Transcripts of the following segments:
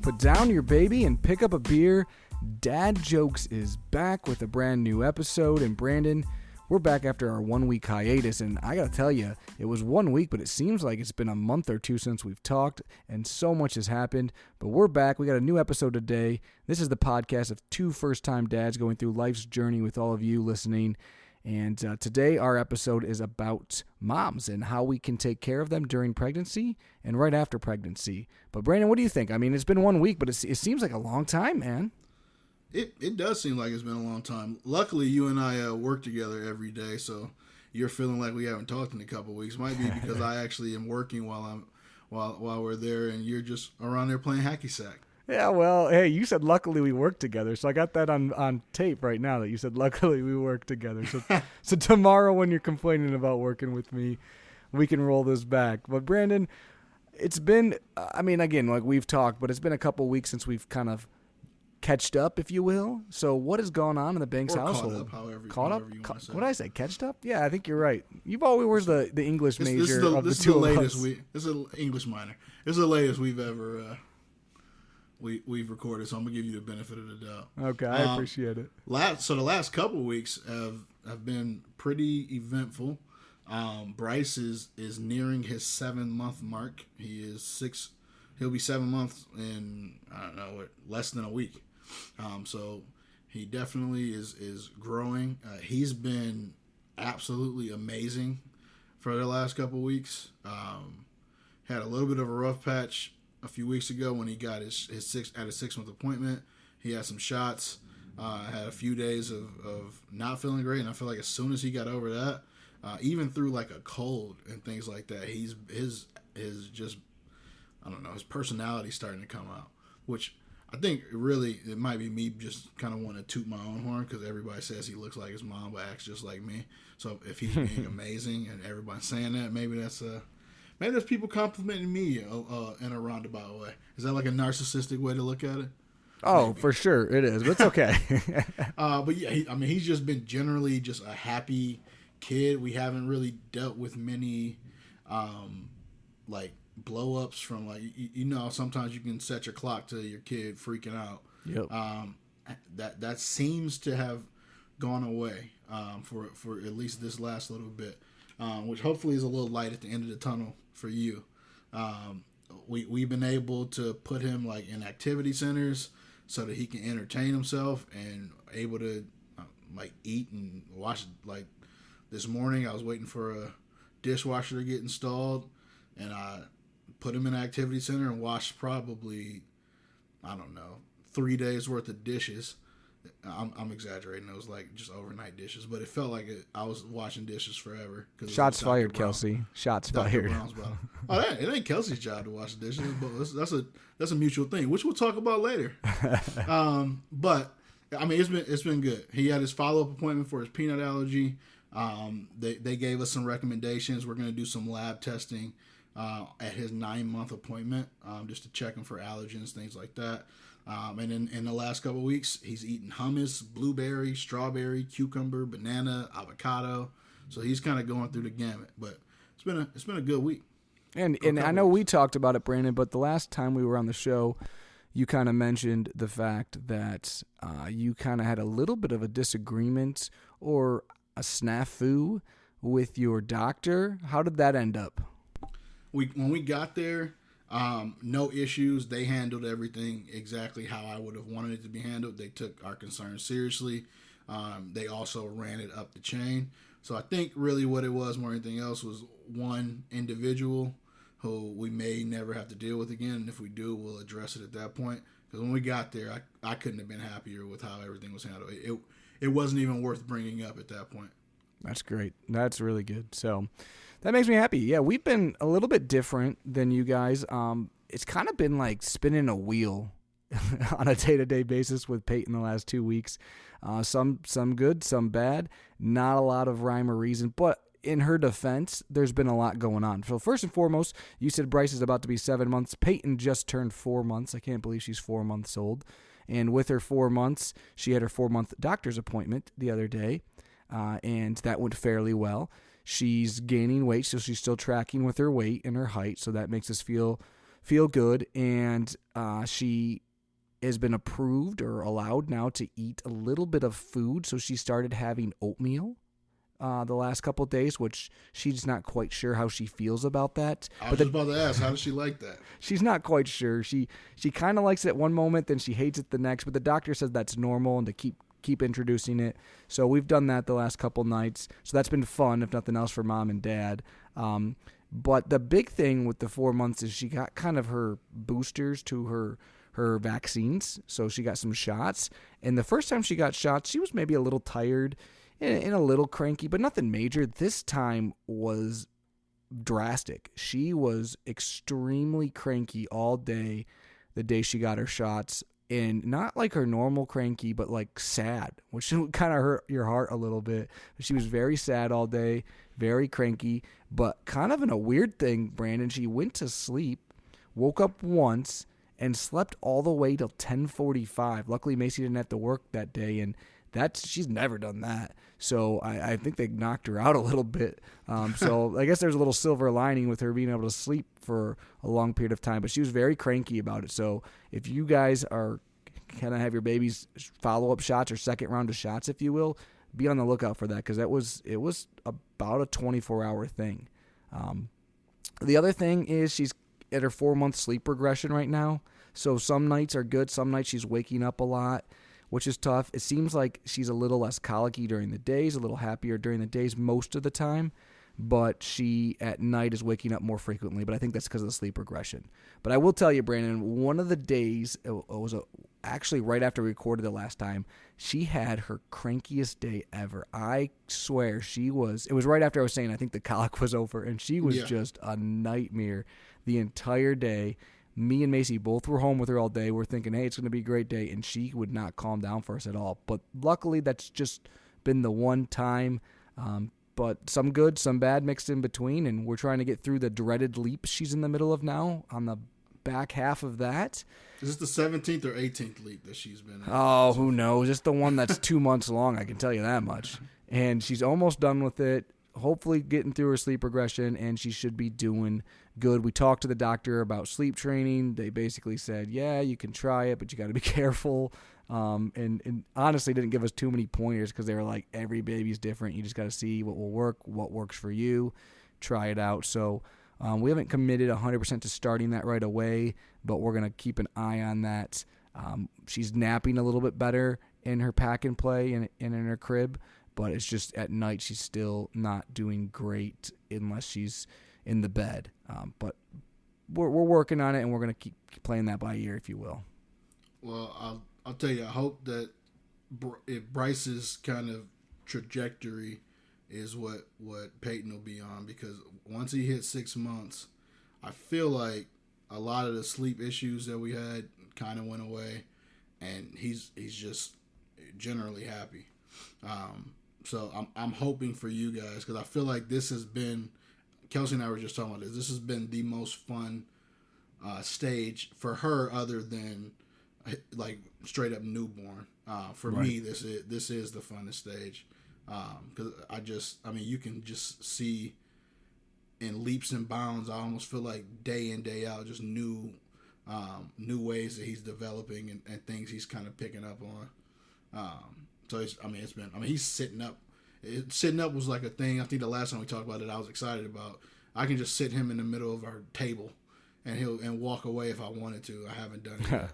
Put down your baby and pick up a beer. Dad Jokes is back with a brand new episode. And Brandon, we're back after our 1 week hiatus. And I got to tell you, it was 1 week, but it seems like it's been a month or two since we've talked. And so much has happened. But we're back. We got a new episode today. This is the podcast of two first-time dads going through life's journey with all of you listening. And today our episode is about moms and how we can take care of them during pregnancy and right after pregnancy. But Brandon, what do you think? I mean, it's been 1 week, but it seems like a long time, man. It does seem like it's been a long time. Luckily, you and I work together every day, so you're feeling like we haven't talked in a couple of weeks. Might be because I actually am working while we're there, and you're just around there playing hacky sack. Yeah, well, hey, you said luckily we work together, so I got that on tape right now that you said luckily we work together. So tomorrow when you're complaining about working with me, we can roll this back. But Brandon, it's been, I mean, again, like we've talked, but it's been a couple weeks since we've kind of catched up, if you will. So what has gone on in the Banks household? Caught up? What did I say? Catched up? Yeah, I think you're right. You've always were the English major of the two of us. This is an English minor. This is the latest we've ever we've recorded, so I'm gonna give you the benefit of the doubt. Okay, I appreciate it. The last couple of weeks have been pretty eventful. Bryce is nearing his 7-month mark. He'll be 7 months in less than a week. So he definitely is growing. He's been absolutely amazing for the last couple of weeks. Had a little bit of a rough patch a few weeks ago when he got his 6-month appointment. He had some shots. Had a few days of not feeling great, and I feel like as soon as he got over that, even through like a cold and things like that, his just, I don't know, his personality's starting to come out, which I think really it might be me just kind of want to toot my own horn because everybody says he looks like his mom but acts just like me. So if he's being amazing and everybody's saying that, maybe that's people complimenting me in a roundabout way. Is that like a narcissistic way to look at it? Oh, maybe. For sure it is, but it's okay. But yeah, he's just been generally just a happy kid. We haven't really dealt with many like blow ups from like sometimes you can set your clock to your kid freaking out. Yep. That seems to have gone away for at least this last little bit, which hopefully is a little light at the end of the tunnel for you. We've been able to put him like in activity centers so that he can entertain himself and able to like eat and wash. Like this morning I was waiting for a dishwasher to get installed, and I put him in an activity center and washed probably, 3 days worth of dishes. I'm exaggerating. It was like just overnight dishes, but it felt like I was washing dishes forever. Shots fired, Kelsey. Shots fired. It ain't Kelsey's job to wash the dishes, but that's a mutual thing, which we'll talk about later. But I mean, it's been good. He had his follow-up appointment for his peanut allergy. They gave us some recommendations. We're going to do some lab testing at his 9-month appointment, just to check him for allergens, things like that. And in the last couple of weeks, he's eaten hummus, blueberry, strawberry, cucumber, banana, avocado. So he's kind of going through the gamut. But it's been a good week. And I know we talked about it, Brandon, but the last time we were on the show, you kind of mentioned the fact that you kind of had a little bit of a disagreement or a snafu with your doctor. How did that end up? When we got there, no issues. They handled everything exactly how I would have wanted it to be handled. They took our concerns seriously. They also ran it up the chain. So I think really what it was more than anything else was one individual who we may never have to deal with again. And if we do, we'll address it at that point. Because when we got there, I couldn't have been happier with how everything was handled. It wasn't even worth bringing up at that point. That's great. That's really good. So that makes me happy. Yeah, we've been a little bit different than you guys. It's kind of been like spinning a wheel on a day-to-day basis with Peyton the last 2 weeks. Some good, some bad. Not a lot of rhyme or reason, but in her defense, there's been a lot going on. So first and foremost, you said Bryce is about to be 7 months. Peyton just turned 4 months. I can't believe she's 4 months old. And with her 4 months, she had her 4-month doctor's appointment the other day, and that went fairly well. She's gaining weight, so she's still tracking with her weight and her height, so that makes us feel feel good, and she has been approved or allowed now to eat a little bit of food. So she started having oatmeal the last couple of days, which she's not quite sure how she feels about that. I was just about to ask, how does she like that? She's not quite sure. She kind of likes it at one moment, then she hates it the next. But the doctor says that's normal and to keep introducing it. So we've done that the last couple nights. So that's been fun, if nothing else, for mom and dad. But the big thing with the 4 months is she got kind of her boosters to her vaccines. So she got some shots. And the first time she got shots, she was maybe a little tired and a little cranky, but nothing major. This time was drastic. She was extremely cranky all day the day she got her shots. And not like her normal cranky, but like sad, which kind of hurt your heart a little bit. She was very sad all day, very cranky, but kind of in a weird thing, Brandon. She went to sleep, woke up once, and slept all the way till 10:45. Luckily, Macy didn't have to work that day, and she's never done that. So I think they knocked her out a little bit. So I guess there's a little silver lining with her being able to sleep for a long period of time. But she was very cranky about it. So if you guys are kind of have your baby's follow-up shots or second round of shots, if you will, be on the lookout for that, because it was about a 24-hour thing. The other thing is she's at her 4-month sleep regression right now. So some nights are good. Some nights she's waking up a lot, which is tough. It seems like she's a little less colicky during the days, a little happier during the days most of the time, but she at night is waking up more frequently. But I think that's because of the sleep regression. But I will tell you, Brandon, one of the days, it was actually right after we recorded the last time, she had her crankiest day ever. I swear it was right after I was saying I think the colic was over, and she was just a nightmare the entire day. Me and Macy both were home with her all day. We're thinking, hey, it's going to be a great day, and she would not calm down for us at all. But luckily, that's just been the one time. But some good, some bad mixed in between, and we're trying to get through the dreaded leap she's in the middle of now on the back half of that. Is this the 17th or 18th leap that she's been in? Oh, who knows? It's the one that's 2 months long, I can tell you that much. And she's almost done with it. Hopefully getting through her sleep regression, and she should be doing good. We talked to the doctor about sleep training. They basically said, yeah, you can try it, but you got to be careful. And honestly didn't give us too many pointers because they were like, every baby's different. You just got to see what will work, what works for you, try it out. So we haven't committed 100% to starting that right away, but we're going to keep an eye on that. She's napping a little bit better in her pack and play and in her crib, but it's just at night she's still not doing great unless she's in the bed. But we're working on it, and we're going to keep playing that by ear, if you will. Well, I'll tell you, I hope that if Bryce's kind of trajectory is what Peyton will be on, because once he hits 6 months, I feel like a lot of the sleep issues that we had kind of went away, and he's just generally happy. So I'm hoping for you guys, because I feel like this has been, Kelsey and I were just talking about this. This has been the most fun stage for her, other than like straight up newborn. For me, this is the funnest stage, because you can just see in leaps and bounds. I almost feel like day in, day out, just new ways that he's developing and things he's kind of picking up on. So he's sitting up. Sitting up was like a thing. I think the last time we talked about it, I was excited about. I can just sit him in the middle of our table, and he'll walk away if I wanted to. I haven't done it yet.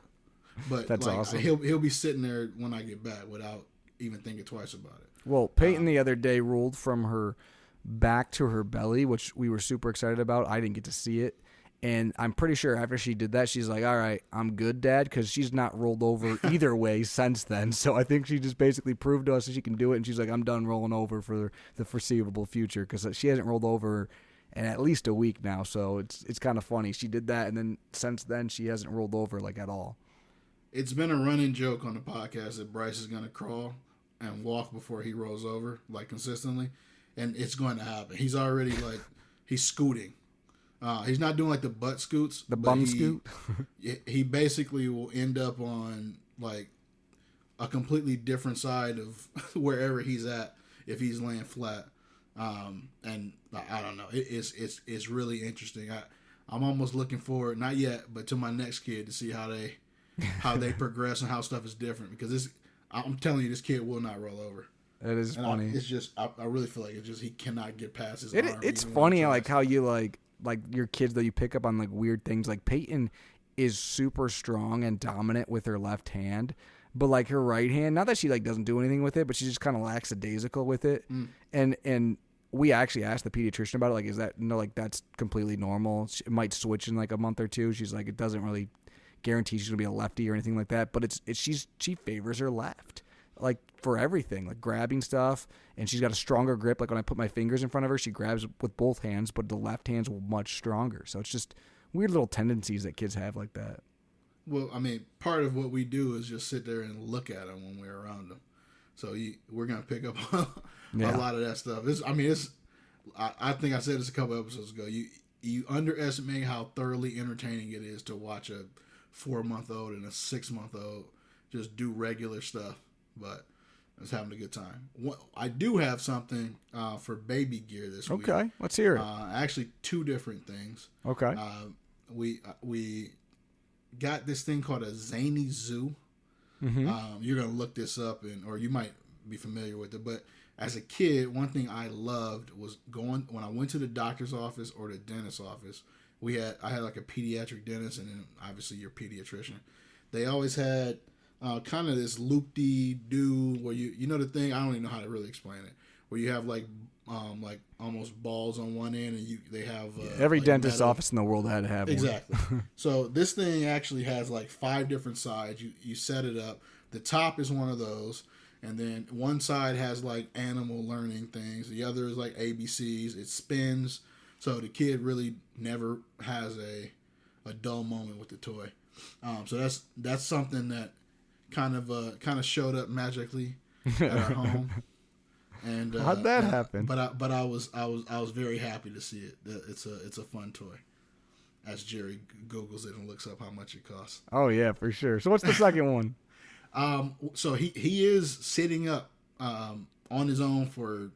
But that's awesome. He'll be sitting there when I get back without even thinking twice about it. Well, Peyton the other day rolled from her back to her belly, which we were super excited about. I didn't get to see it. And I'm pretty sure after she did that, she's like, all right, I'm good, Dad, because she's not rolled over either way since then. So I think she just basically proved to us that she can do it. And she's like, I'm done rolling over for the foreseeable future, because she hasn't rolled over in at least a week now. So it's kind of funny. She did that, and then since then, she hasn't rolled over like at all. It's been a running joke on the podcast that Bryce is going to crawl and walk before he rolls over, like consistently. And it's going to happen. He's already he's scooting. He's not doing like the butt scoots. The bum scoot? He basically will end up on like a completely different side of wherever he's at if he's laying flat. And I don't know. It's really interesting. I'm almost looking forward, not yet, but to my next kid to see how they progress and how stuff is different. Because I'm telling you, this kid will not roll over. It is And funny. It's just I really feel like it's just he cannot get past his It, arm. it's even when funny he like tries. how you like your kids that you pick up on like weird things. Like Peyton is super strong and dominant with her left hand, but like her right hand, not that she like doesn't do anything with it, but she's just kind of lackadaisical with it. And we actually asked the pediatrician about it. Like, is that like that's completely normal? It might switch in like a month or two. She's like, it doesn't really guarantee she's gonna be a lefty or anything like that. But she favors her left, like for everything, like grabbing stuff, and she's got a stronger grip. Like when I put my fingers in front of her, she grabs with both hands, but the left hand's much stronger. So it's just weird little tendencies that kids have like that. Well, I mean, part of what we do is just sit there and look at them when we're around them. So we're gonna pick up a lot of that stuff. I think I said this a couple episodes ago. You underestimate how thoroughly entertaining it is to watch a 4-month-old and a 6-month-old just do regular stuff, but I was having a good time. I do have something for baby gear this week. Okay, let's hear it. Actually, 2 different things. Okay. We got this thing called a Zany Zoo. You're gonna look this up, or you might be familiar with it. But as a kid, one thing I loved was going when I went to the doctor's office or the dentist's office. I had like a pediatric dentist, and then obviously your pediatrician. They always had kind of this loop-de-doo where you know the thing. I don't even know how to really explain it. Where you have like almost balls on one end, and they have every like dentist's metal. office in the world had to have one. Exactly. So this thing actually has like 5 different sides. You set it up. The top is one of those, and then one side has like animal learning things. The other is like ABCs. It spins, so the kid really never has a dull moment with the toy. So that's something that kind of showed up magically at our home. And How'd that happen? But I was very happy to see it. It's a fun toy. As Jerry Googles it and looks up how much it costs. Oh yeah, for sure. So what's the second one? So he is sitting up on his own for,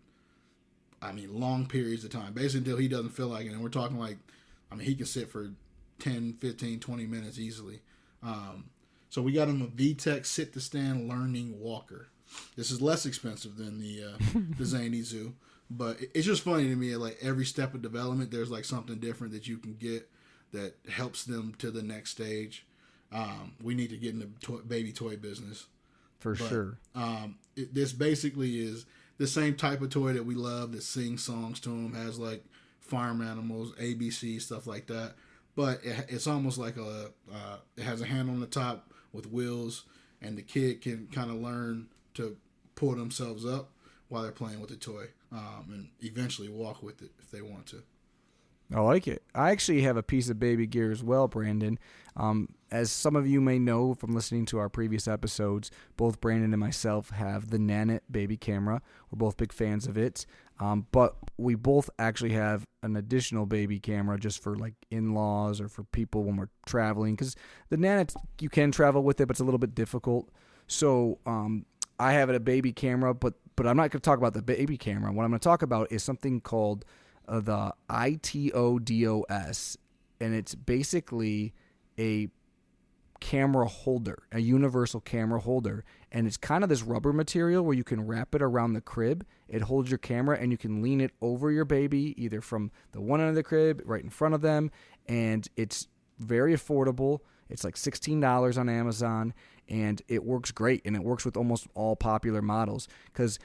long periods of time, basically until he doesn't feel like it. And we're talking like, he can sit for 10, 15, 20 minutes easily. So we got him a VTech sit-to-stand learning walker. This is less expensive than the Zany Zoo, but it's just funny to me. Like every step of development, there's like something different that you can get that helps them to the next stage. We need to get in the baby toy business For sure. This basically is the same type of toy that we love that sings songs to them, has like farm animals, ABC, stuff like that. But it's almost like it has a hand on the top with wheels, and the kid can kind of learn to pull themselves up while they're playing with the toy, and eventually walk with it if they want to. I like it. I actually have a piece of baby gear as well, Brandon. As some of you may know from listening to our previous episodes, both Brandon and myself have the Nanit baby camera. We're both big fans of it. But we both actually have an additional baby camera just for like in-laws or for people when we're traveling. Because the Nanit, you can travel with it, but it's a little bit difficult. So I have a baby camera, but I'm not going to talk about the baby camera. What I'm going to talk about is something called the ITODOS, and it's basically a camera holder, a universal camera holder, and it's kind of this rubber material where you can wrap it around the crib. It holds your camera, and you can lean it over your baby, either from the one end of the crib, right in front of them, and it's very affordable. It's like $16 on Amazon, and it works great, and it works with almost all popular models, because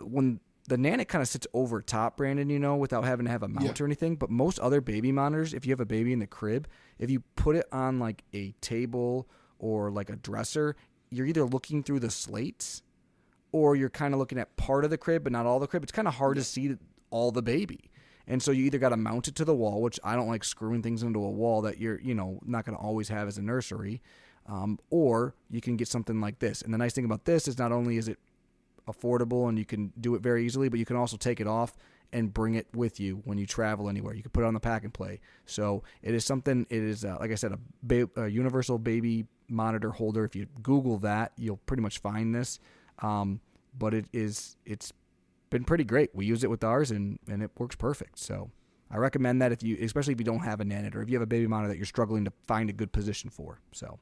when the Nanit kind of sits over top, Brandon, without having to have a mount or anything. But most other baby monitors, if you have a baby in the crib, if you put it on like a table or like a dresser, you're either looking through the slates or you're kind of looking at part of the crib, but not all the crib. It's kind of hard to see all the baby. And so you either got to mount it to the wall, which I don't like screwing things into a wall that you're, not going to always have as a nursery. Or you can get something like this. And the nice thing about this is not only is it affordable and you can do it very easily, but you can also take it off and bring it with you when you travel anywhere. You can put it on the pack and play. So it is something, like I said, a universal baby monitor holder. If you Google that, you'll pretty much find this. But it's been pretty great. We use it with ours and it works perfect. So I recommend that especially if you don't have a Nanit or if you have a baby monitor that you're struggling to find a good position for. So,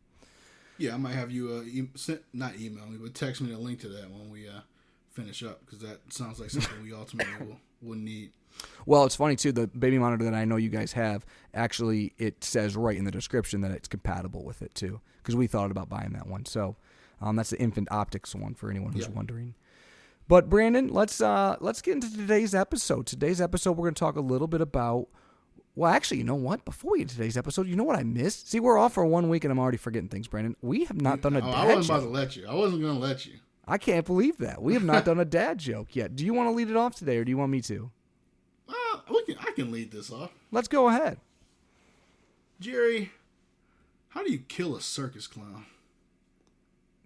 yeah, I might have you not email me, but text me the link to that when we finish up, because that sounds like something we ultimately will need. Well, it's funny too. The baby monitor that I know you guys have, actually, it says right in the description that it's compatible with it too, because we thought about buying that one. So, that's the Infant Optics one for anyone who's wondering. But Brandon, let's get into today's episode. Today's episode, we're going to talk a little bit about. Well, actually, you know what? Before we get to today's episode, you know what I missed? See, we're off for 1 week, and I'm already forgetting things, Brandon. We have not done a dad joke. I wasn't about to let you. I wasn't going to let you. I can't believe that. We have not done a dad joke yet. Do you want to lead it off today, or do you want me to? I can lead this off. Let's go ahead. Jerry, how do you kill a circus clown?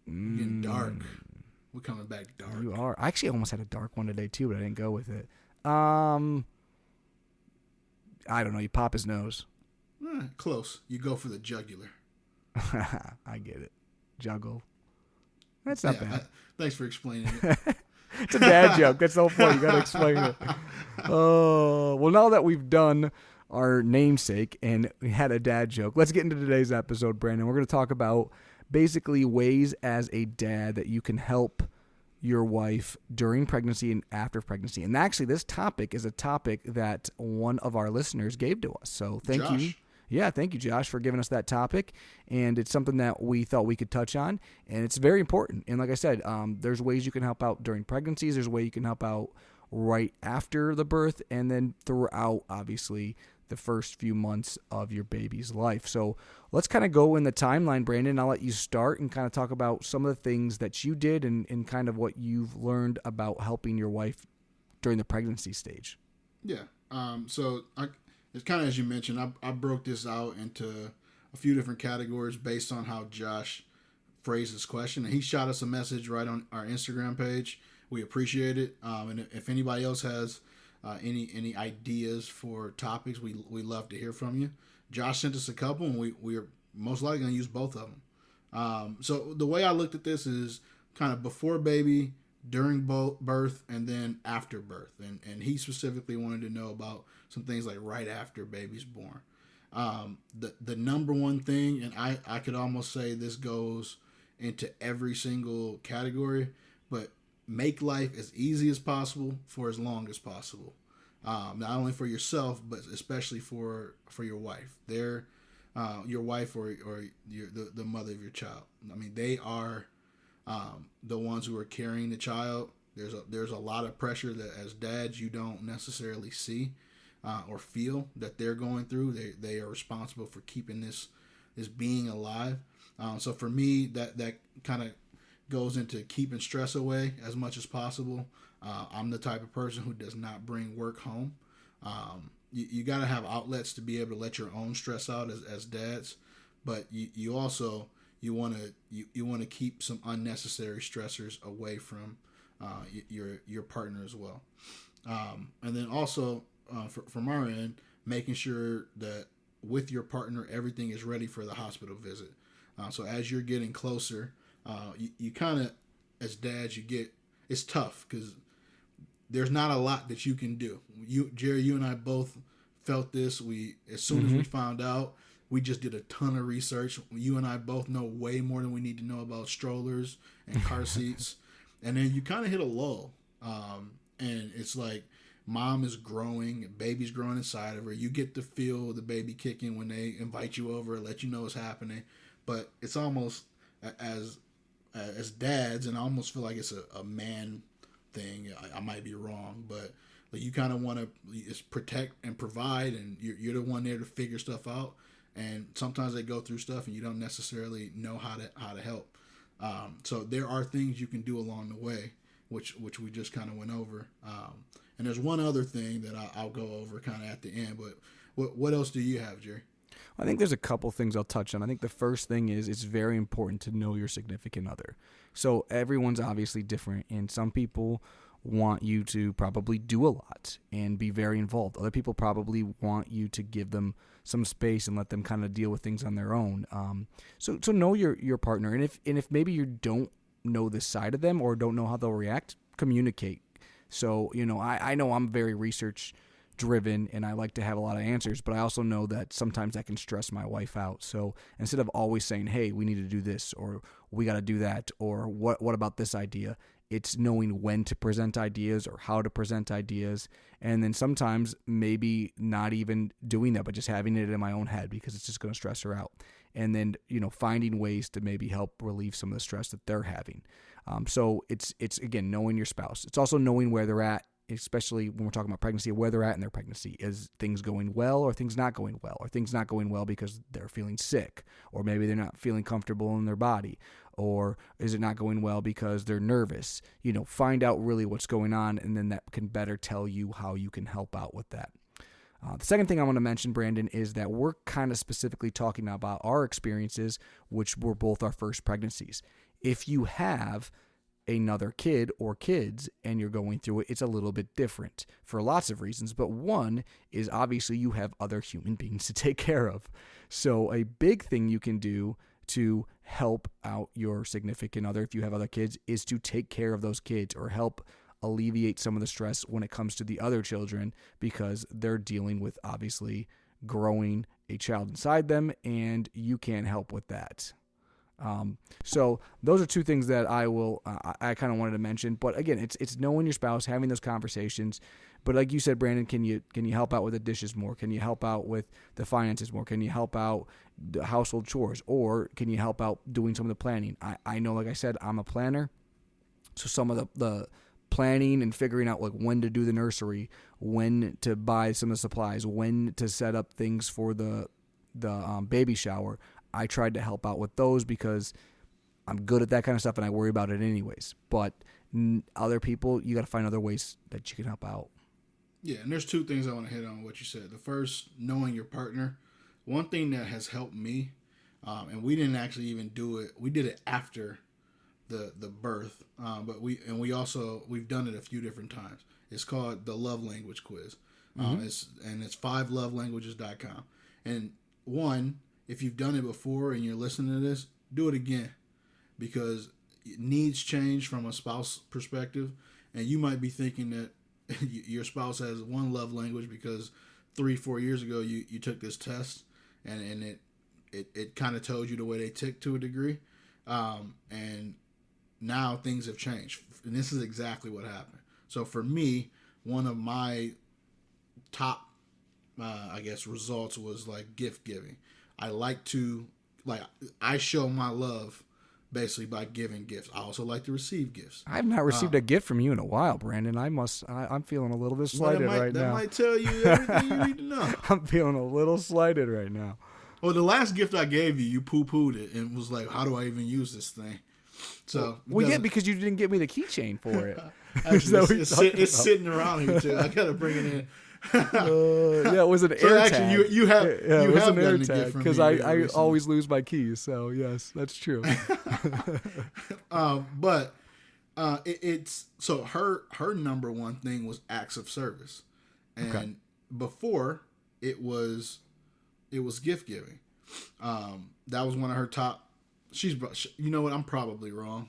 Getting dark. We're coming back dark. You are. I actually almost had a dark one today too, but I didn't go with it. I don't know. You pop his nose. Close. You go for the jugular. I get it. Juggle. That's not bad. Thanks for explaining it. It's a dad joke. That's the whole point. You got to explain it. Oh, well, now that we've done our namesake and we had a dad joke, let's get into today's episode, Brandon. We're going to talk about basically ways as a dad that you can help your wife during pregnancy and after pregnancy. And actually, this topic is a topic that one of our listeners gave to us. So thank you. Yeah, thank you, Josh, for giving us that topic. And it's something that we thought we could touch on. And it's very important. And like I said, there's ways you can help out during pregnancies. There's a way you can help out right after the birth. And then throughout, obviously, the first few months of your baby's life. So let's kind of go in the timeline, Brandon. I'll let you start and kind of talk about some of the things that you did and kind of what you've learned about helping your wife during the pregnancy stage. Yeah. It's kind of as you mentioned, I broke this out into a few different categories based on how Josh phrased his question. And he shot us a message right on our Instagram page. We appreciate it. And if anybody else has any ideas for topics, we love to hear from you. Josh sent us a couple, and we are most likely going to use both of them. So the way I looked at this is kind of before baby, during birth, and then after birth. And he specifically wanted to know about some things like right after baby's born. The number one thing, and I could almost say this goes into every single category, but make life as easy as possible for as long as possible. Not only for yourself, but especially for your wife. Your wife or the mother of your child. I mean, they are the ones who are carrying the child. There's a lot of pressure that as dads you don't necessarily see or feel that they're going through. They are responsible for keeping this being alive. So for me, that kind of goes into keeping stress away as much as possible. I'm the type of person who does not bring work home. You got to have outlets to be able to let your own stress out as dads, but you also want to keep some unnecessary stressors away from your partner as well. And then also from our end, making sure that with your partner everything is ready for the hospital visit. So as you're getting closer, you kind of, as dads, it's tough because there's not a lot that you can do. Jerry, you and I both felt this. As soon as we found out, we just did a ton of research. You and I both know way more than we need to know about strollers and car seats. And then you kind of hit a lull. And it's like mom is growing, baby's growing inside of her. You get to feel the baby kicking when they invite you over, let you know what's happening. But it's almost as dads, and I almost feel like it's a man thing. I might be wrong, but you kind of want to protect and provide, and you're the one there to figure stuff out. And sometimes they go through stuff, and you don't necessarily know how to help. So there are things you can do along the way, which we just kind of went over. And there's one other thing that I'll go over kind of at the end. But what else do you have, Jerry? I think there's a couple things I'll touch on. I think the first thing is it's very important to know your significant other. So everyone's obviously different, and some people want you to probably do a lot and be very involved. Other people probably want you to give them some space and let them kind of deal with things on their own. So know your partner, and if maybe you don't know this side of them or don't know how they'll react, communicate. So I know I'm very research driven and I like to have a lot of answers, but I also know that sometimes that can stress my wife out. So instead of always saying, hey, we need to do this, or we got to do that, or what about this idea, it's knowing when to present ideas or how to present ideas. And then sometimes maybe not even doing that, but just having it in my own head because it's just going to stress her out. And then, finding ways to maybe help relieve some of the stress that they're having. So it's again, knowing your spouse. It's also knowing where they're at, especially when we're talking about pregnancy, where they're at in their pregnancy. Is things going well or things not going well? Or things not going well because they're feeling sick, or maybe they're not feeling comfortable in their body, or is it not going well because they're nervous? Find out really what's going on, and then that can better tell you how you can help out with that. The second thing I want to mention, Brandon, is that we're kind of specifically talking about our experiences, which were both our first pregnancies. If you have another kid or kids and you're going through it, it's a little bit different for lots of reasons. But one is obviously you have other human beings to take care of. So a big thing you can do to help out your significant other, if you have other kids, is to take care of those kids or help alleviate some of the stress when it comes to the other children, because they're dealing with obviously growing a child inside them, and you can't help with that. So those are two things that I kind of wanted to mention. But again, it's knowing your spouse, having those conversations. But like you said, Brandon, can you help out with the dishes more? Can you help out with the finances more? Can you help out the household chores, or can you help out doing some of the planning? I know, like I said, I'm a planner, so some of the planning and figuring out like when to do the nursery, when to buy some of the supplies, when to set up things for the baby shower. I tried to help out with those because I'm good at that kind of stuff and I worry about it anyways. But other people, you got to find other ways that you can help out. Yeah, and there's two things I want to hit on what you said. The first, knowing your partner. One thing that has helped me, and we didn't actually even do it. We did it after the birth, but we've done it a few different times. It's called the Love Language Quiz. It's 5lovelanguages.com. And one, if you've done it before and you're listening to this, do it again, because needs change from a spouse perspective, and you might be thinking that your spouse has one love language because 3-4 years ago you took this test and it kind of told you the way they tick to a degree, and now things have changed, and this is exactly what happened. So for me, one of my top results was like gift giving. I show my love basically by giving gifts. I also like to receive gifts. I've not received a gift from you in a while, Brandon. I'm feeling a little bit slighted right now. That might tell you everything you need to know. I'm feeling a little slighted right now. Well, the last gift I gave you poo-pooed it and was like, how do I even use this thing? So because you didn't get me the keychain for it. Actually, it's sitting around here too. I gotta bring it in. It was an AirTag. Actually, you have an AirTag because I always lose my keys. So yes, that's true. It's so her number one thing was acts of service, and before it was gift giving. That was one of her top. You know what? I'm probably wrong.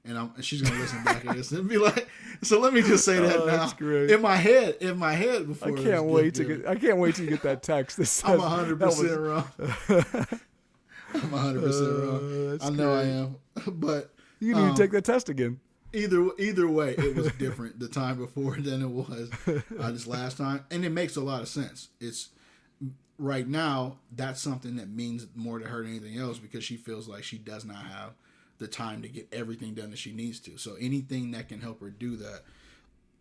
And she's gonna listen back at this and be like, "So let me just say that now." That's great. In my head, before I can't wait till you get that text. I'm 100% wrong. I'm 100% wrong. I know great. I am, but you need to take that test again. Either way, it was different the time before than it was this last time, and it makes a lot of sense. It's right now that's something that means more to her than anything else, because she feels like she does not have the time to get everything done that she needs to. So anything that can help her do that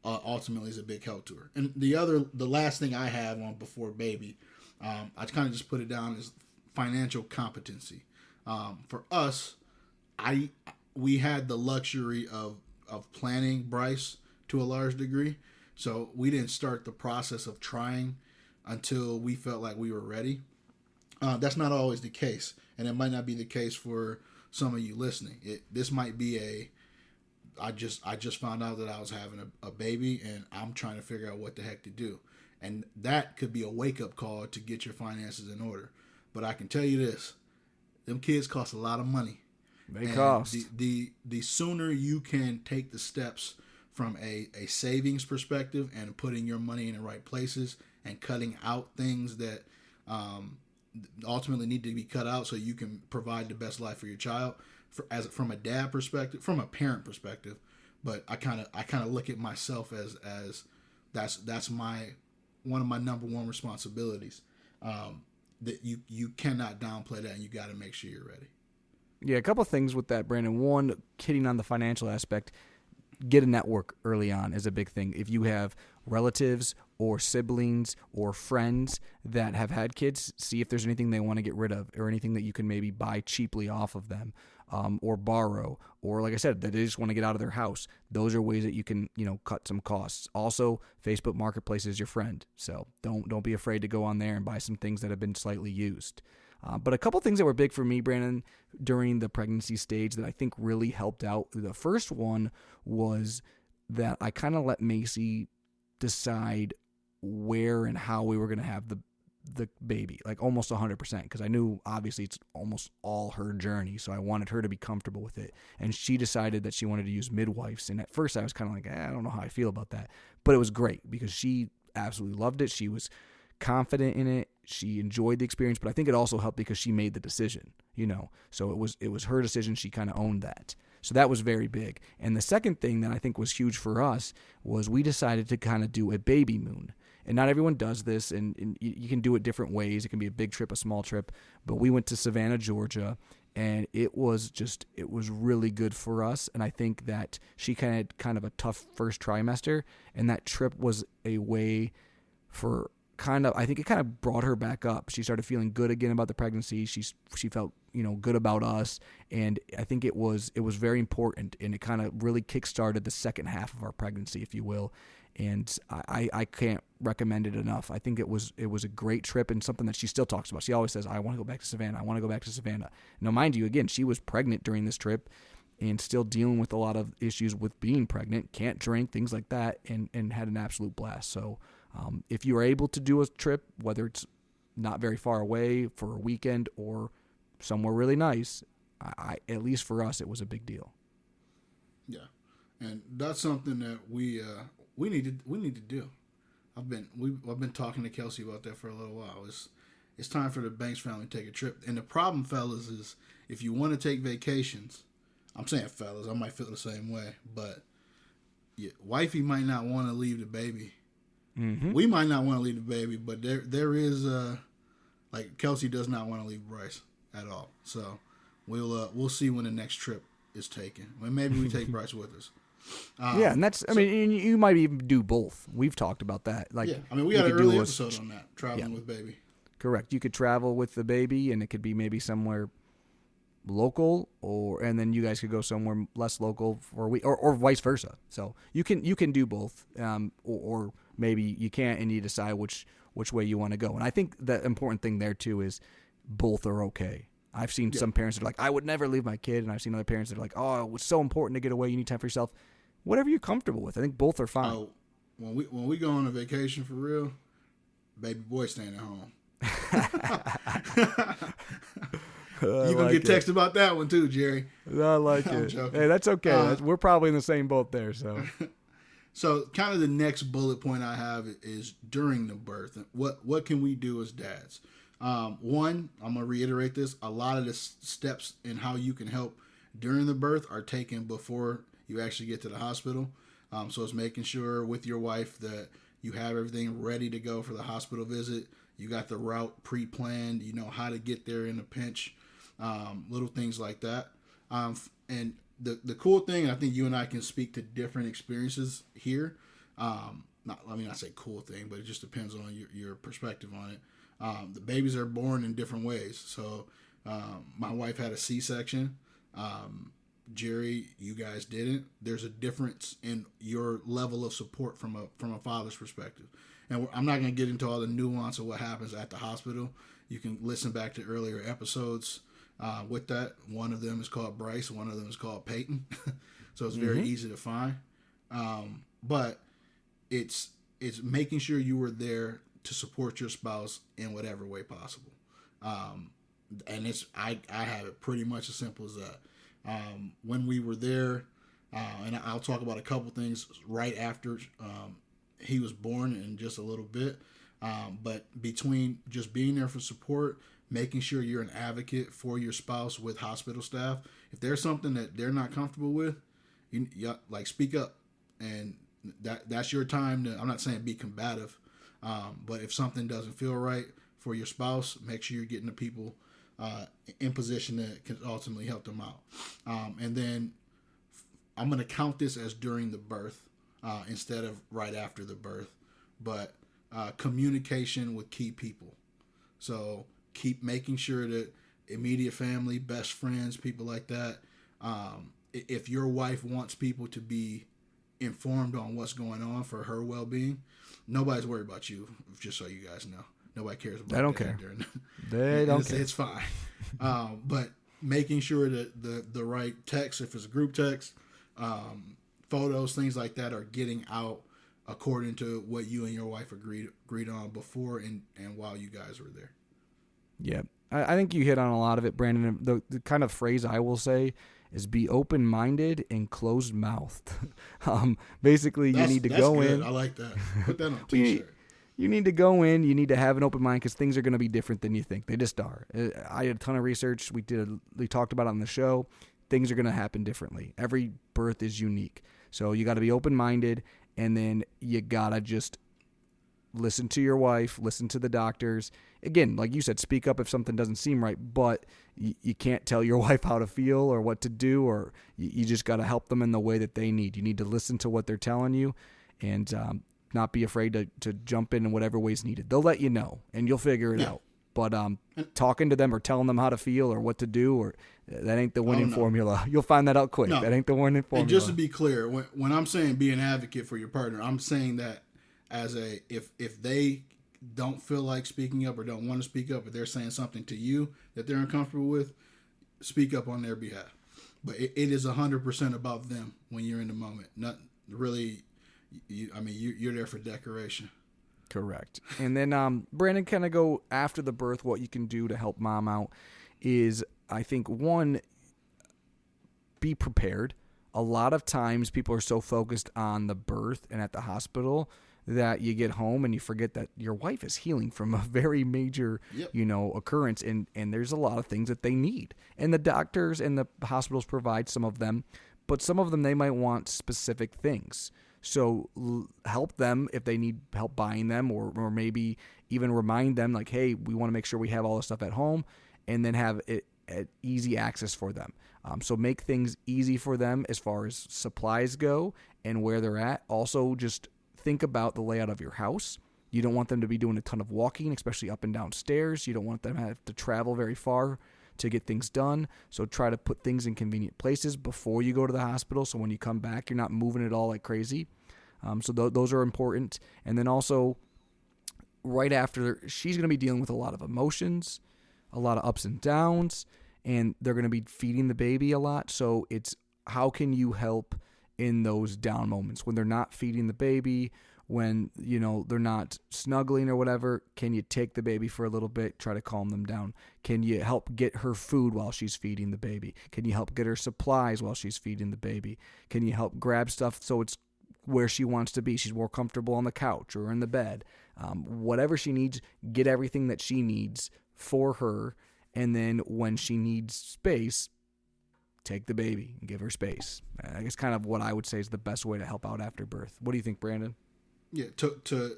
ultimately is a big help to her. And the last thing I have on before baby, I kind of just put it down as financial competency. For us, we had the luxury of planning Bryce to a large degree. So we didn't start the process of trying until we felt like we were ready. That's not always the case. And it might not be the case for some of you listening. This might be I just found out that I was having a baby and I'm trying to figure out what the heck to do. And that could be a wake-up call to get your finances in order. But I can tell you this, them kids cost a lot of money. They cost. The sooner you can take the steps from a savings perspective and putting your money in the right places and cutting out things that ultimately need to be cut out so you can provide the best life for your child. From a dad perspective, from a parent perspective, but I kind of look at myself as that's my one of my number one responsibilities. That you cannot downplay that, and you got to make sure you're ready. Yeah, a couple of things with that, Brandon. One, hitting on the financial aspect, get a network early on is a big thing. If you have relatives or siblings or friends that have had kids, see if there's anything they want to get rid of or anything that you can maybe buy cheaply off of them, or borrow, or like I said, that they just want to get out of their house. Those are ways that you can, cut some costs. Also, Facebook Marketplace is your friend, so don't be afraid to go on there and buy some things that have been slightly used. But a couple things that were big for me, Brandon, during the pregnancy stage that I think really helped out. The first one was that I kind of let Macy decide where and how we were going to have the baby, like almost 100%, because I knew obviously it's almost all her journey, so I wanted her to be comfortable with it. And she decided that she wanted to use midwives, and at first I was kind of like, I don't know how I feel about that, but it was great because she absolutely loved it. She was confident in it. She enjoyed the experience, but I think it also helped because she made the decision, so it was her decision. She kind of owned that. So that was very big. And the second thing that I think was huge for us was we decided to kind of do a baby moon. And not everyone does this, and you can do it different ways. It can be a big trip, a small trip. But we went to Savannah, Georgia, and it was really good for us. And I think that she had kind of a tough first trimester, and that trip was a way for I think it kind of brought her back up. She started feeling good again about the pregnancy. She felt, good about us. And I think it was very important, and it kind of really kickstarted the second half of our pregnancy, if you will. And I can't recommend it enough. I think it was a great trip and something that she still talks about. She always says, I want to go back to Savannah. I want to go back to Savannah. Now, mind you, again, she was pregnant during this trip and still dealing with a lot of issues with being pregnant, can't drink, things like that, and had an absolute blast. So if you are able to do a trip, whether it's not very far away for a weekend or somewhere really nice, at least for us, it was a big deal. Yeah, and that's something that we need to do. I've been talking to Kelsey about that for a little while. It's time for the Banks family to take a trip. And the problem, fellas, is if you want to take vacations, I'm saying fellas, I might feel the same way, but wifey might not want to leave the baby. Mm-hmm. We might not want to leave the baby, but there is like Kelsey does not want to leave Bryce at all. So we'll see when the next trip is taken. Well, maybe we take Bryce with us. Yeah, and I mean, you might even do both. We've talked about that. Like, yeah, I mean, we had an early episode on that, traveling with baby. Correct. You could travel with the baby, and it could be maybe somewhere local, and then you guys could go somewhere less local for a week, or vice versa. So you can do both, or maybe you can't, and you decide which way you want to go. And I think the important thing there too is both are okay. I've seen some parents that are like, I would never leave my kid, and I've seen other parents that are like, oh, it was so important to get away. You need time for yourself. Whatever you're comfortable with. I think both are fine. Oh, when we go on a vacation for real, baby boy staying at home. You're going to get texted about that one too, Jerry. I like it. Joking. Hey, that's okay. We're probably in the same boat there. So kind of the next bullet point I have is during the birth. What can we do as dads? One, I'm going to reiterate this. A lot of the steps in how you can help during the birth are taken before you actually get to the hospital. So it's making sure with your wife that you have everything ready to go for the hospital visit. You got the route pre-planned. You know how to get there in a pinch. Little things like that. And the cool thing, I think you and I can speak to different experiences here. Not say cool thing, but it just depends on your perspective on it. The babies are born in different ways. So my wife had a C-section. Jerry, you guys didn't. There's a difference in your level of support from a father's perspective. And I'm not going to get into all the nuance of what happens at the hospital. You can listen back to earlier episodes with that. One of them is called Bryce. One of them is called Peyton. So it's very easy to find. But it's making sure you were there to support your spouse in whatever way possible. And I have it pretty much as simple as that. When we were there, And I'll talk about a couple things right after he was born in just a little bit. But between just being there for support, making sure you're an advocate for your spouse with hospital staff, if there's something that they're not comfortable with, you like speak up, and that's your time to. I'm not saying be combative, but if something doesn't feel right for your spouse, make sure you're getting the people in position that can ultimately help them out. And then I'm going to count this as during the birth instead of right after the birth, but communication with key people. So keep making sure that immediate family, best friends, people like that. If your wife wants people to be informed on what's going on for her well-being, nobody's worried about you. Just so you guys know, nobody cares about. They don't care. They don't care. It's fine. But making sure that the right text, if it's a group text, photos, things like that, are getting out according to what you and your wife agreed on before and while you guys were there. Yeah, I think you hit on a lot of it, Brandon. The kind of phrase I will say is be open-minded and closed-mouthed. Basically, you need to go good. in. I like that. Put that on a t-shirt. You need to go in. You need to have an open mind because things are going to be different than you think. They just are. I did a ton of research. We talked about it on the show. Things are going to happen differently. Every birth is unique. So you got to be open-minded, and then you got to just listen to your wife, listen to the doctors. Again, like you said, speak up if something doesn't seem right, but you can't tell your wife how to feel or what to do, or you just got to help them in the way that they need. You need to listen to what they're telling you and not be afraid to jump in whatever ways needed. They'll let you know, and you'll figure it out. But talking to them or telling them how to feel or what to do, or that ain't the winning formula. You'll find that out quick. No. That ain't the winning formula. And just to be clear, when I'm saying be an advocate for your partner, I'm saying that as if they don't feel like speaking up or don't want to speak up, if they're saying something to you that they're uncomfortable with, speak up on their behalf. But it is 100% about them when you're in the moment. Not really. You're there for decoration. Correct. And then Brandon, kind of go after the birth, what you can do to help mom out is, I think, one, be prepared. A lot of times people are so focused on the birth and at the hospital that you get home and you forget that your wife is healing from a very major, occurrence. And there's a lot of things that they need. And the doctors and the hospitals provide some of them, but some of them they might want specific things. So help them if they need help buying them, or maybe even remind them like, hey, we want to make sure we have all this stuff at home, and then have it at easy access for them. So make things easy for them as far as supplies go and where they're at. Also, just think about the layout of your house. You don't want them to be doing a ton of walking, especially up and down stairs. You don't want them to have to travel very far to get things done. So try to put things in convenient places before you go to the hospital. So when you come back, you're not moving it all like crazy. So those are important. And then also right after, she's going to be dealing with a lot of emotions, a lot of ups and downs, and they're going to be feeding the baby a lot. So it's how can you help in those down moments when they're not feeding the baby, when, they're not snuggling or whatever. Can you take the baby for a little bit, try to calm them down? Can you help get her food while she's feeding the baby? Can you help get her supplies while she's feeding the baby? Can you help grab stuff so it's where she wants to be? She's more comfortable on the couch or in the bed. Whatever she needs, get everything that she needs for her. And then when she needs space, take the baby and give her space. I guess kind of what I would say is the best way to help out after birth. What do you think, Brandon? Yeah, to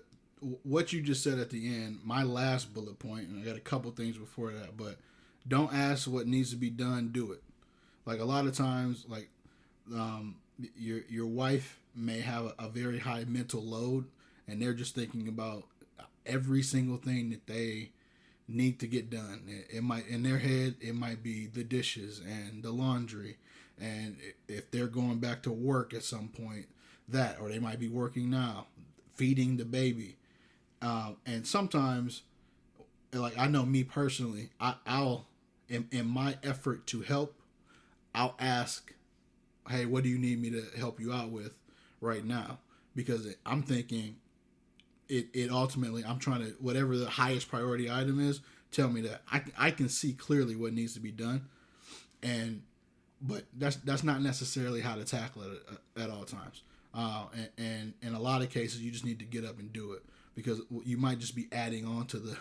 what you just said at the end, my last bullet point, and I got a couple things before that, but don't ask what needs to be done, do it. Like a lot of times, like your wife may have a very high mental load, and they're just thinking about every single thing that they need to get done. It might, in their head, it might be the dishes and the laundry, and if they're going back to work at some point, that, or they might be working now, feeding the baby. And sometimes, like I know me personally, I'll in my effort to help, I'll ask, hey, what do you need me to help you out with right now? Because I'm thinking it ultimately, I'm trying to, whatever the highest priority item is, tell me that. I can see clearly what needs to be done. And but that's not necessarily how to tackle it at all times. And in a lot of cases, you just need to get up and do it, because you might just be adding on to the.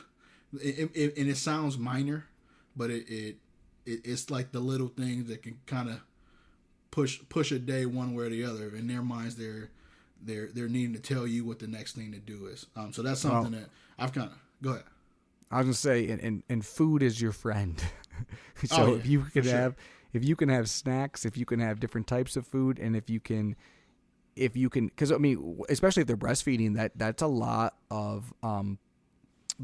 And it sounds minor, but it's like the little things that can kind of push a day one way or the other. In their minds, they're needing to tell you what the next thing to do is. So that's something that I've kind of. Go ahead. I was gonna say, and food is your friend. So if you can have snacks, if you can have different types of food, and if you can, because I mean, especially if they're breastfeeding, that's a lot of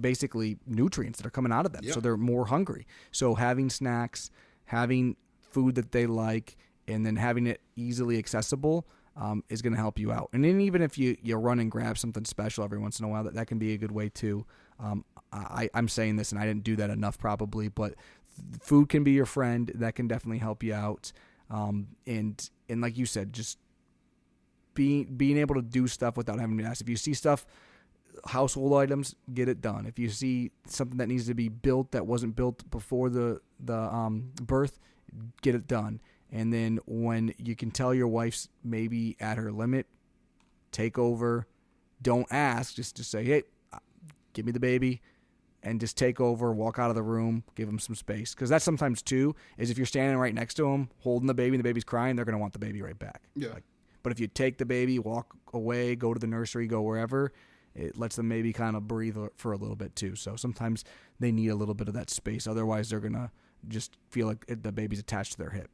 basically nutrients that are coming out of them. Yep. So they're more hungry. So having snacks, having food that they like, and then having it easily accessible is going to help you out. And then even if you run and grab something special every once in a while, that can be a good way too. I'm saying this, and I didn't do that enough probably, but food can be your friend. That can definitely help you out. And like you said, just being able to do stuff without having to ask. If you see stuff, household items, get it done. If you see something that needs to be built that wasn't built before the birth, get it done. And then when you can tell your wife's maybe at her limit, take over. Don't ask, just to say, hey, give me the baby, and just take over, walk out of the room, give them some space. Because that's sometimes too, is if you're standing right next to them, holding the baby, and the baby's crying, they're going to want the baby right back. Yeah. But if you take the baby, walk away, go to the nursery, go wherever, it lets them maybe kind of breathe for a little bit too. So sometimes they need a little bit of that space. Otherwise, they're going to just feel like the baby's attached to their hip.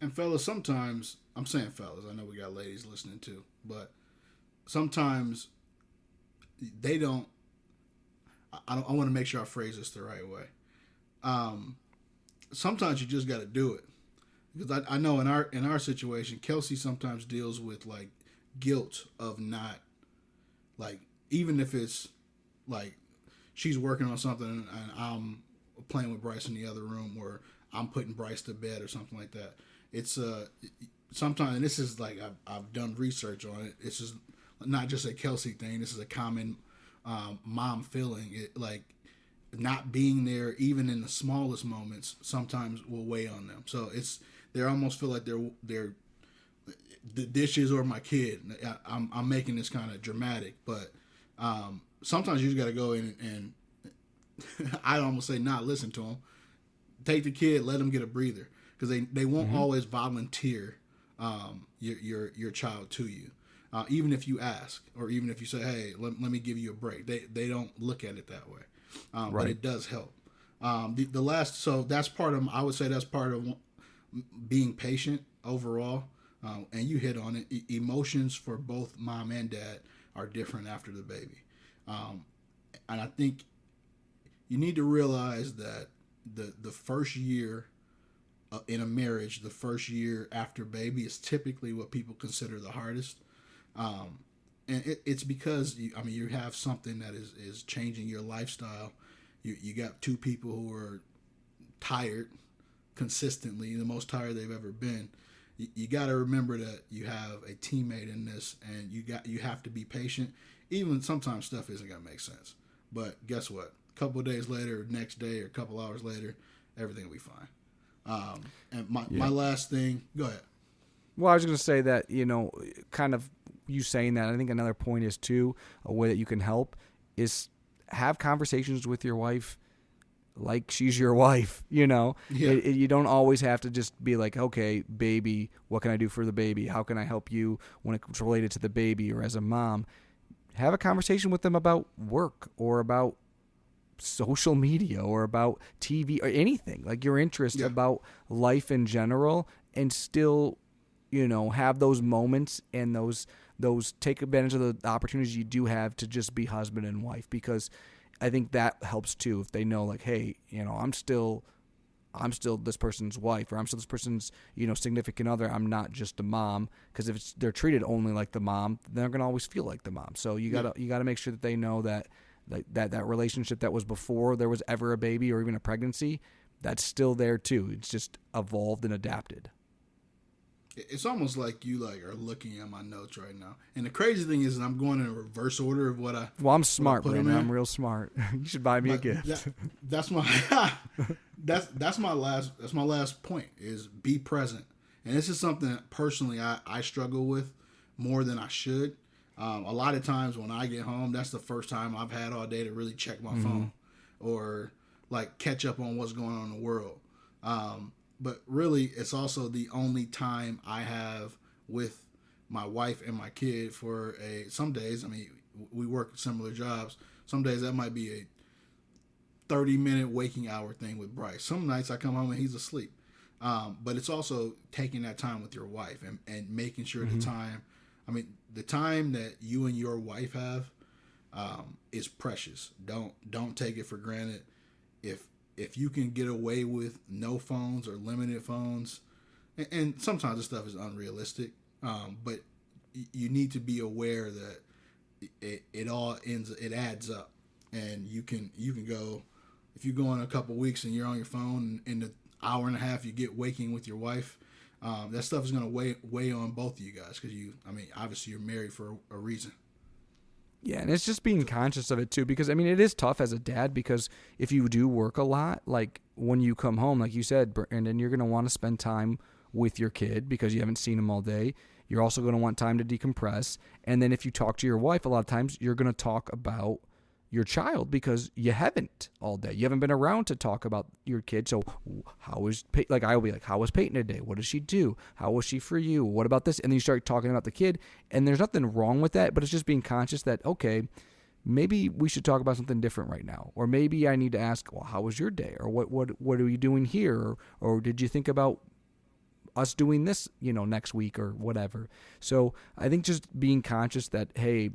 And fellas, sometimes, I'm saying fellas, I know we got ladies listening too, but sometimes they don't, I want to make sure I phrase this the right way. Sometimes you just got to do it. Because I know in our situation, Kelsey sometimes deals with like guilt of not, like, even if it's like she's working on something and I'm playing with Bryce in the other room, or I'm putting Bryce to bed or something like that. It's sometimes, and this is like I've done research on it. It's just not just a Kelsey thing. This is a common mom feeling. It, like, not being there even in the smallest moments sometimes will weigh on them. So they almost feel like they're the dishes or my kid. I'm making this kind of dramatic, but sometimes you just got to go in and I almost say not listen to them. Take the kid, let them get a breather, because they won't always volunteer your child to you. Even if you ask, or even if you say, hey, let me give you a break, they don't look at it that way. Right. But it does help. The last, so that's part of, I would say that's part of being patient overall. And you hit on it. Emotions for both mom and dad are different after the baby. And I think you need to realize that the first year in a marriage, the first year after baby, is typically what people consider the hardest. And it's because you have something that is changing your lifestyle. You got two people who are tired consistently, the most tired they've ever been. You got to remember that you have a teammate in this, and you have to be patient. Even sometimes stuff isn't gonna make sense, but guess what? A couple of days later, or next day, or a couple hours later, everything will be fine. And my last thing, go ahead. Well, I was going to say that, kind of you saying that, I think another point is too, a way that you can help is have conversations with your wife like she's your wife, Yeah. You don't always have to just be like, okay, baby, what can I do for the baby? How can I help you when it's related to the baby or as a mom? Have a conversation with them about work or about social media or about TV or anything, like your interest about life in general, and still, have those moments and those take advantage of the opportunities you do have to just be husband and wife, because I think that helps too. If they know, like, hey, I'm still this person's wife, or I'm still this person's, significant other. I'm not just a mom, because if they're treated only like the mom, they're going to always feel like the mom. So you gotta make sure that they know that that relationship that was before there was ever a baby or even a pregnancy, that's still there too. It's just evolved and adapted. It's almost like you like are looking at my notes right now. And the crazy thing is, I'm going in a reverse order of what I. Well, I'm smart, put 'em Brandon. in. I'm real smart. You should buy me a But gift. that's my that's my last point is be present. And this is something that personally I struggle with more than I should. A lot of times when I get home, that's the first time I've had all day to really check my phone or like catch up on what's going on in the world. But really, it's also the only time I have with my wife and my kid for some days. I mean, we work similar jobs. Some days that might be a 30-minute waking hour thing with Bryce. Some nights I come home and he's asleep. But it's also taking that time with your wife and making sure the time that you and your wife have is precious. Don't take it for granted. If you can get away with no phones or limited phones, and sometimes this stuff is unrealistic, but you need to be aware that it adds up, and you can go if you go in a couple weeks and you're on your phone and in the hour and a half you get waking with your wife, that stuff is going to weigh on both of you guys because obviously you're married for a reason. Yeah, and it's just being conscious of it too, because I mean it is tough as a dad, because if you do work a lot, like when you come home, like you said, Brandon, you're going to want to spend time with your kid because you haven't seen him all day. You're also going to want time to decompress, and then if you talk to your wife, a lot of times you're going to talk about your child because you haven't all day. You haven't been around to talk about your kid. So how was like I'll be like, how was Peyton today? What does she do? How was she for you? What about this? And then you start talking about the kid, and there's nothing wrong with that, but it's just being conscious that, okay, maybe we should talk about something different right now. Or maybe I need to ask, well, how was your day? Or what are you doing here? Or did you think about us doing this, next week or whatever? So I think just being conscious that, hey,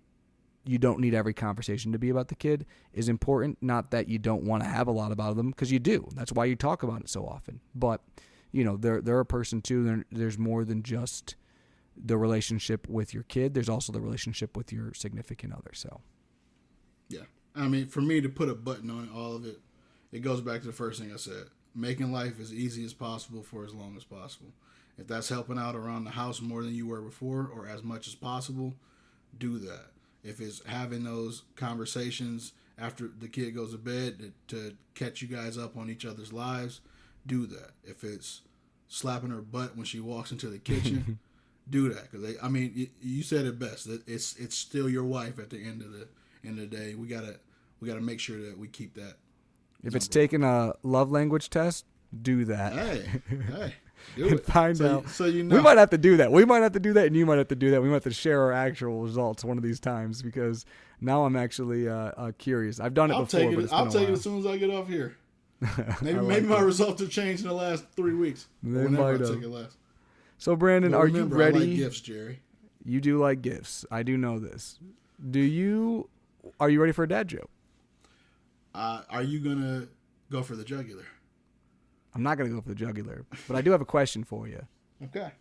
you don't need every conversation to be about the kid is important. Not that you don't want to have a lot about them, because you do. That's why you talk about it so often. But, they're a person too. There's more than just the relationship with your kid. There's also the relationship with your significant other. So, yeah. I mean, for me to put a button on all of it, it goes back to the first thing I said. Making life as easy as possible for as long as possible. If that's helping out around the house more than you were before or as much as possible, do that. If it's having those conversations after the kid goes to bed to catch you guys up on each other's lives, do that. If it's slapping her butt when she walks into the kitchen, do that. Because you said it best. That it's still your wife at the end of the day. We gotta make sure that we keep that. If it's taking a love language test, do that. Hey. Do and it. find out. So we might have to do that. We might have to do that, and you might have to do that. We might have to share our actual results one of these times, because now I'm actually curious. I've done it before, but I'll take it as soon as I get off here. Maybe my results have changed in the last 3 weeks. They might have. Take it last. So Brandon, are you ready? I like gifts, Jerry. You do like gifts. I do know this. Are you ready for a dad joke? Are you gonna go for the jugular? I'm not going to go for the jugular, but I do have a question for you. Okay.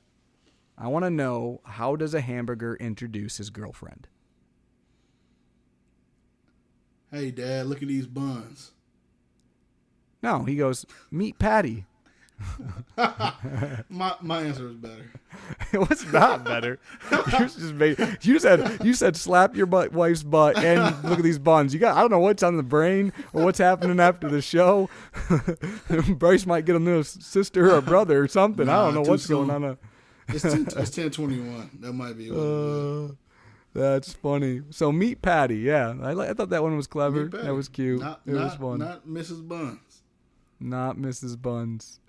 I want to know, how does a hamburger introduce his girlfriend? Hey, Dad, look at these buns. No, he goes, meet Patty. My answer was better. It was not better. You said slap your wife's butt and look at these buns. I don't know what's on the brain or what's happening after the show. Bryce might get a new sister or brother or something. I don't know what's going on. It's 10:21. That might be what that's funny. So meet Patty. Yeah, I thought that one was clever. That was cute. It was fun. Not Mrs. Buns. Not Mrs. Buns.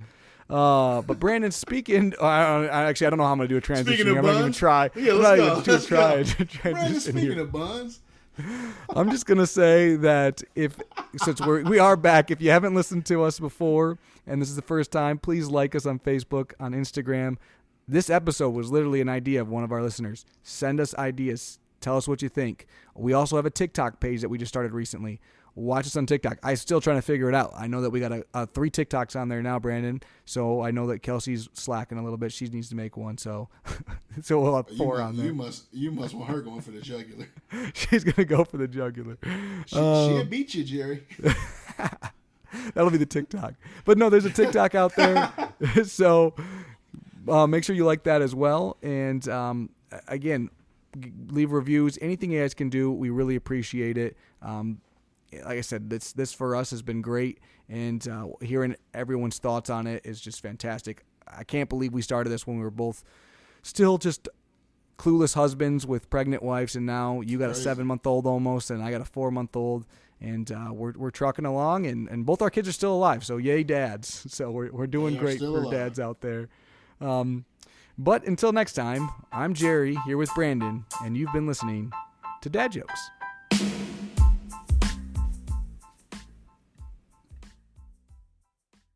But Brandon, speaking, I don't know how I'm going to do a transition. I'm not even try. Yeah, let's go. Brandon, speaking of buns. I'm just going to say that since we are back, if you haven't listened to us before and this is the first time, please like us on Facebook, on Instagram. This episode was literally an idea of one of our listeners. Send us ideas. Tell us what you think. We also have a TikTok page that we just started recently. Watch us on TikTok. I'm still trying to figure it out. I know that we got 3 TikToks on there now, Brandon. So I know that Kelsey's slacking a little bit. She needs to make one. So we'll have 4 on there. You must want her going for the jugular. She's gonna go for the jugular. She'll beat you, Jerry. That'll be the TikTok. But no, there's a TikTok out there. So Make sure you like that as well. And again, leave reviews. Anything you guys can do, we really appreciate it. Like I said, this for us has been great, and hearing everyone's thoughts on it is just fantastic. I can't believe we started this when we were both still just clueless husbands with pregnant wives, and now you got a 7-month-old almost, and I got a 4-month-old, and we're trucking along, and both our kids are still alive. So yay, dads! So we're doing great for alive. Dads out there. But until next time, I'm Jerry here with Brandon, and you've been listening to Dad Jokes.